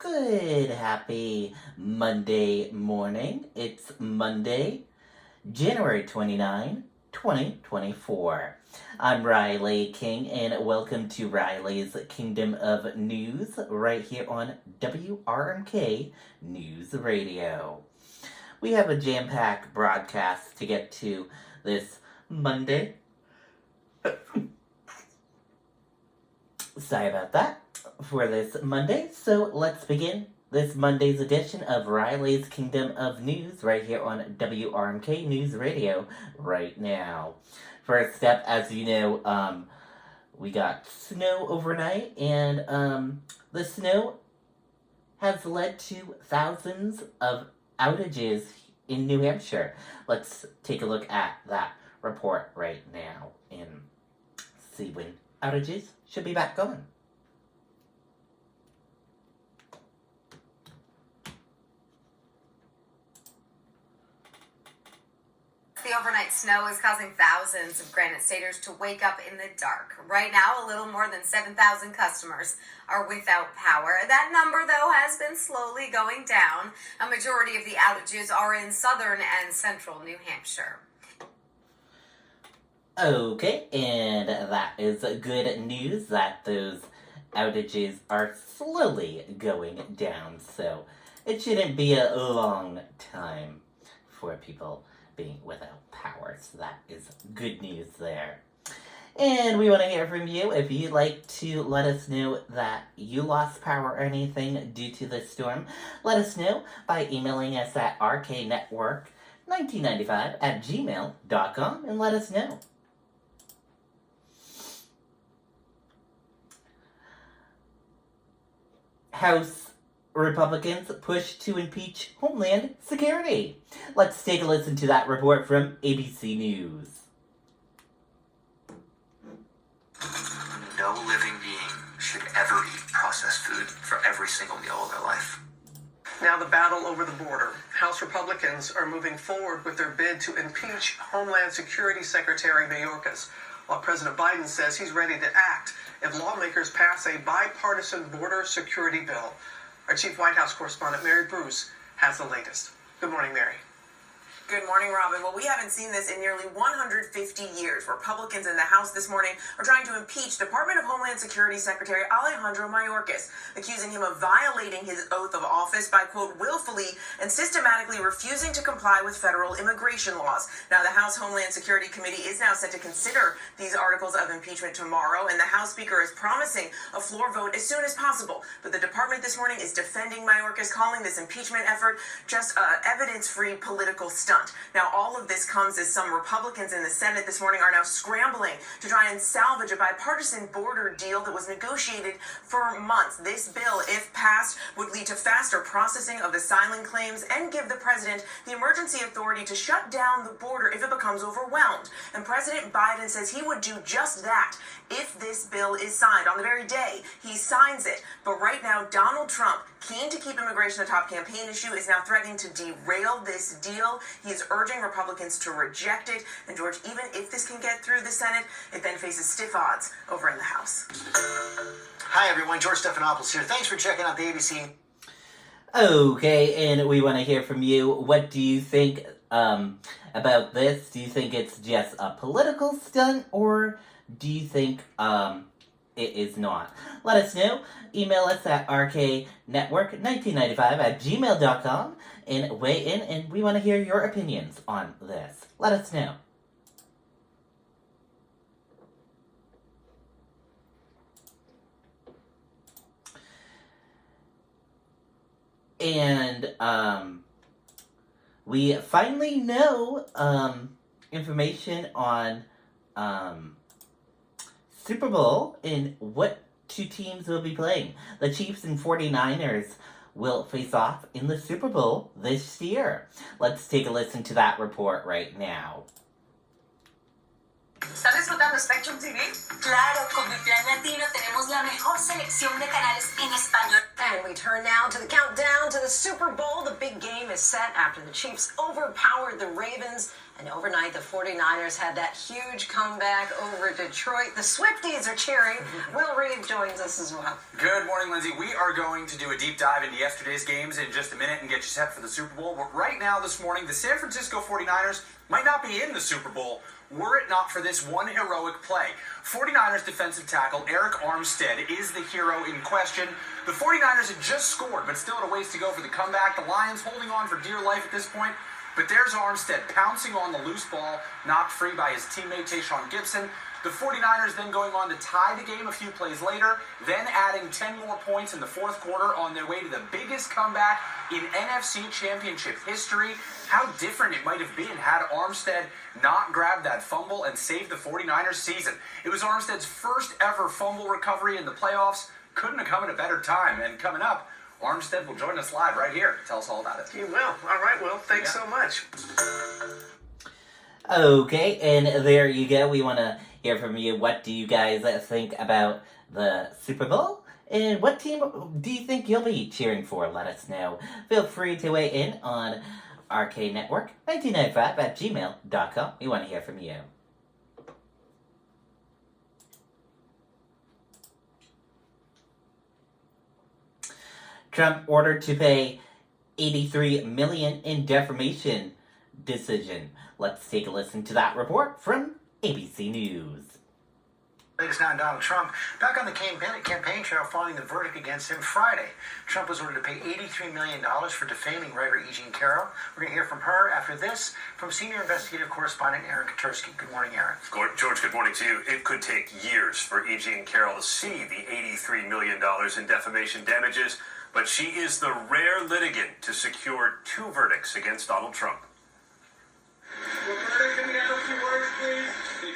Good, happy Monday morning. It's Monday, January 29, 2024. I'm Riley King, and welcome to Riley's Kingdom of News right here on WRMK News Radio. We have a jam-packed broadcast to get to this Monday. Sorry about that. For this Monday, so let's begin this Monday's edition of Riley's Kingdom of News right here on WRMK News Radio right now. First up, as you know, we got snow overnight, and the snow has led to thousands of outages in New Hampshire. Let's take a look at that report right now and see when outages should be back on. The overnight snow is causing thousands of Granite Staters to wake up in the dark. Right now, a little more than 7,000 customers are without power. That number, though, has been slowly going down. A majority of the outages are in southern and central New Hampshire. Okay, and that is good news that those outages are slowly going down, so it shouldn't be a long time for people being without power, so that is good news there. And we want to hear from you. If you'd like to let us know that you lost power or anything due to the storm, let us know by emailing us at rknetwork1995@gmail.com and let us know. House Republicans push to impeach Homeland Security. Let's take a listen to that report from ABC News. No living being should ever eat processed food for every single meal of their life. Now the battle over the border. House Republicans are moving forward with their bid to impeach Homeland Security Secretary Mayorkas, while President Biden says he's ready to act if lawmakers pass a bipartisan border security bill. Our Chief White House correspondent, Mary Bruce, has the latest. Good morning, Mary. Good morning, Robin. Well, we haven't seen this in nearly 150 years. Republicans in the House this morning are trying to impeach Department of Homeland Security Secretary Alejandro Mayorkas, accusing him of violating his oath of office by, quote, willfully and systematically refusing to comply with federal immigration laws. Now, the House Homeland Security Committee is now set to consider these articles of impeachment tomorrow, and the House Speaker is promising a floor vote as soon as possible. But the department this morning is defending Mayorkas, calling this impeachment effort just evidence-free political stunt. Now, all of this comes as some Republicans in the Senate this morning are now scrambling to try and salvage a bipartisan border deal that was negotiated for months. This bill, if passed, would lead to faster processing of asylum claims and give the president the emergency authority to shut down the border if it becomes overwhelmed. And President Biden says he would do just that if this bill is signed on the very day he signs it. But right now, Donald Trump, keen to keep immigration a top campaign issue, is now threatening to derail this deal. He is urging Republicans to reject it. And George, even if this can get through the Senate, it then faces stiff odds over in the House. Hi, everyone. George Stephanopoulos here. Thanks for checking out the ABC. Okay, and we want to hear from you. What do you think about this? Do you think it's just a political stunt, or do you think it is not? Let us know. Email us at rknetwork1995@gmail.com and weigh in, and we want to hear your opinions on this. Let us know. And we finally know information on Super Bowl and what two teams will be playing. The Chiefs and 49ers will face off in the Super Bowl this year. Let's take a listen to that report right now. ¿Estás disfrutando Spectrum TV? Claro, con mi plan latino tenemos la mejor selección de canales en español. And we turn now to the countdown to the Super Bowl. The big game is set after the Chiefs overpowered the Ravens And overnight, the 49ers had that huge comeback over Detroit. The Swifties are cheering. Will Reed joins us as well. Good morning, Lindsay. We are going to do a deep dive into yesterday's games in just a minute and get you set for the Super Bowl. But right now, this morning, the San Francisco 49ers might not be in the Super Bowl were it not for this one heroic play. 49ers defensive tackle Eric Armstead is the hero in question. The 49ers had just scored, but still had a ways to go for the comeback. The Lions holding on for dear life at this point. But there's Armstead pouncing on the loose ball, knocked free by his teammate Tayshaun Gibson. The 49ers then going on to tie the game a few plays later, then adding 10 more points in the fourth quarter on their way to the biggest comeback in NFC Championship history. How different it might have been had Armstead not grabbed that fumble and saved the 49ers season. It was Armstead's first ever fumble recovery in the playoffs. Couldn't have come at a better time. And coming up, Armstead will join us live right here. Tell us all about it. He will. All right, Will. Thanks so much. Okay, and there you go. We want to hear from you. What do you guys think about the Super Bowl? And what team do you think you'll be cheering for? Let us know. Feel free to weigh in on RK Network 1995 at gmail.com. We want to hear from you. Trump ordered to pay $83 million in defamation decision. Let's take a listen to that report from ABC News. Latest now on Donald Trump, back on the campaign trail following the verdict against him Friday. Trump was ordered to pay $83 million for defaming writer E. Jean Carroll. We're going to hear from her after this from senior investigative correspondent Aaron Katursky. Good morning, Aaron. George, good morning to you. It could take years for E. Jean Carroll to see the $83 million in defamation damages, but she is the rare litigant to secure 2 verdicts against Donald Trump.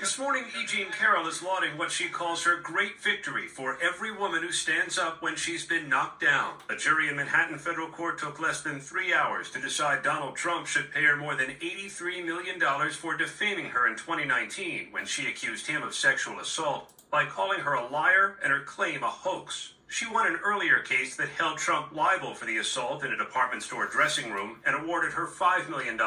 This morning, E. Jean Carroll is lauding what she calls her great victory for every woman who stands up when she's been knocked down. A jury in Manhattan federal court took less than 3 hours to decide Donald Trump should pay her more than $83 million for defaming her in 2019 when she accused him of sexual assault by calling her a liar and her claim a hoax. She won an earlier case that held Trump liable for the assault in a department store dressing room and awarded her $5 million.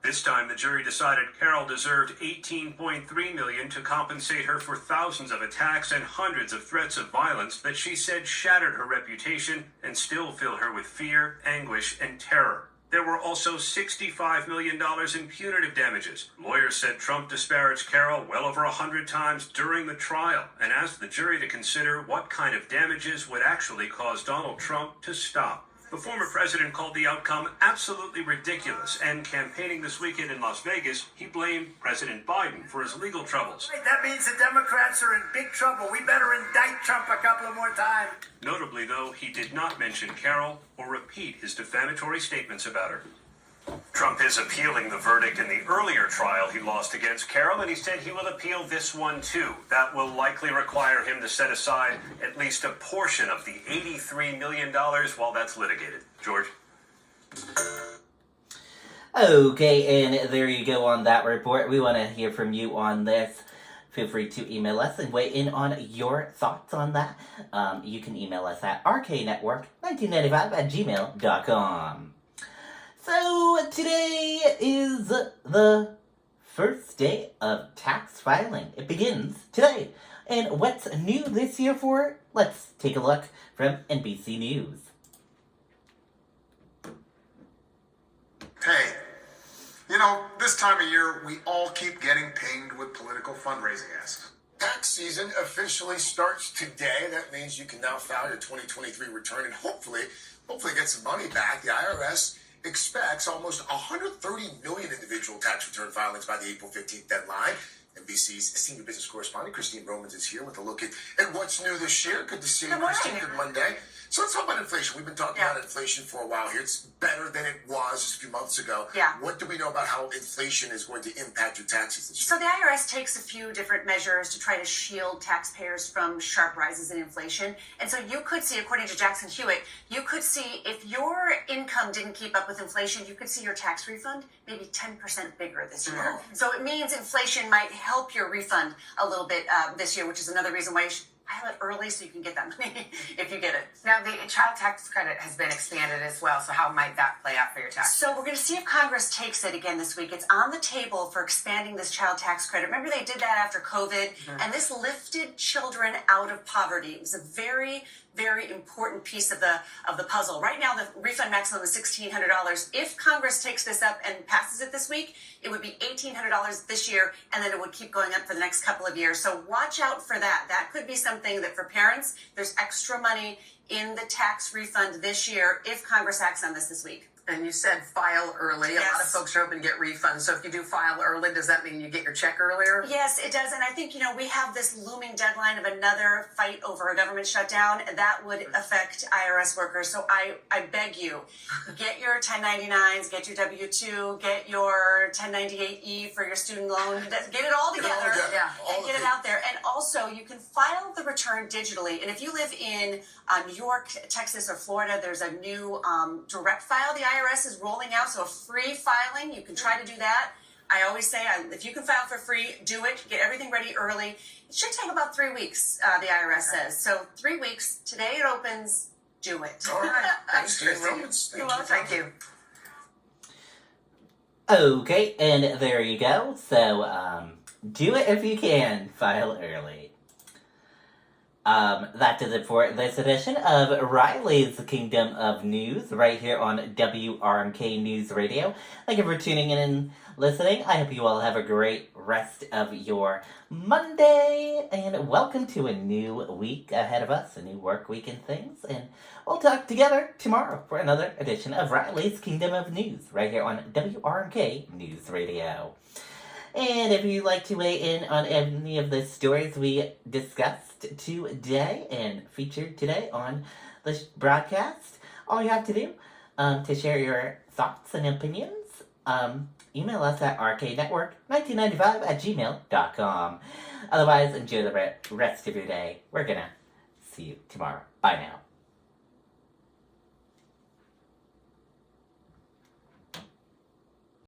This time, the jury decided Carroll deserved $18.3 million to compensate her for thousands of attacks and hundreds of threats of violence that she said shattered her reputation and still fill her with fear, anguish, and terror. There were also $65 million in punitive damages. Lawyers said Trump disparaged Carroll well over 100 times during the trial and asked the jury to consider what kind of damages would actually cause Donald Trump to stop. The former president called the outcome absolutely ridiculous, and campaigning this weekend in Las Vegas, he blamed President Biden for his legal troubles. That means the Democrats are in big trouble. We better indict Trump a couple of more times. Notably, though, he did not mention Carroll or repeat his defamatory statements about her. Trump is appealing the verdict in the earlier trial he lost against Carroll, and he said he will appeal this one too. That will likely require him to set aside at least a portion of the $83 million while that's litigated. George? Okay, and there you go on that report. We want to hear from you on this. Feel free to email us and weigh in on your thoughts on that. You can email us at rknetwork1995 at gmail.com. So, today is the first day of tax filing. It begins today. And what's new this year for it? Let's take a look from NBC News. Hey, you know, this time of year, we all keep getting pinged with political fundraising asks. Tax season officially starts today. That means you can now file your 2023 return and hopefully get some money back. The IRS expects almost 130 million individual tax return filings by the April 15th deadline. NBC's senior business correspondent Christine Romans is here with a look at what's new this year. Good to see you, Christine. Good Monday. So let's talk about inflation. We've been talking about inflation for a while here. It's better than it was just a few months ago. Yeah. What do we know about how inflation is going to impact your taxes this So year? the IRS takes a few different measures to try to shield taxpayers from sharp rises in inflation. And so you could see, according to Jackson Hewitt, you could see if your income didn't keep up with inflation, you could see your tax refund maybe 10% bigger this year. So it means inflation might help your refund a little bit this year, which is another reason why you should file it early so you can get that money if you get it. Now, the child tax credit has been expanded as well, so how might that play out for your tax? So we're going to see if Congress takes it again this week. It's on the table for expanding this child tax credit. Remember, they did that after COVID, and this lifted children out of poverty. It was a very, very important piece of the puzzle. Right now, the refund maximum is $1,600. If Congress takes this up and passes it this week, it would be $1,800 this year, and then it would keep going up for the next couple of years. So watch out for that. That could be something that for parents, there's extra money in the tax refund this year if Congress acts on this week. And you said file early. Yes. A lot of folks are hoping to get refunds. So if you do file early, does that mean you get your check earlier? Yes, it does. And I think, we have this looming deadline of another fight over a government shutdown, and that would affect IRS workers. So I beg you, get your 1099s, get your W-2, get your 1098E for your student loan. Get it all together and get it out there. And also, you can file the return digitally. And if you live in New York, Texas, or Florida, there's a new direct file the IRS is rolling out, so a free filing. You can try to do that. I always say, if you can file for free, do it. Get everything ready early. It should take about 3 weeks, the IRS says. So 3 weeks. Today it opens. Do it. All right. Thanks, Christy. Christy. You're welcome. Thank you. Okay, and there you go. So, do it if you can. File early. That does it for this edition of Riley's Kingdom of News right here on WRMK News Radio. Thank you for tuning in and listening. I hope you all have a great rest of your Monday, and welcome to a new week ahead of us, a new work week and things, and we'll talk together tomorrow for another edition of Riley's Kingdom of News right here on WRMK News Radio. And if you'd like to weigh in on any of the stories we discussed today and featured today on the broadcast, all you have to do to share your thoughts and opinions, email us at rknetwork1995@gmail.com. Otherwise, enjoy the rest of your day. We're gonna see you tomorrow. Bye now.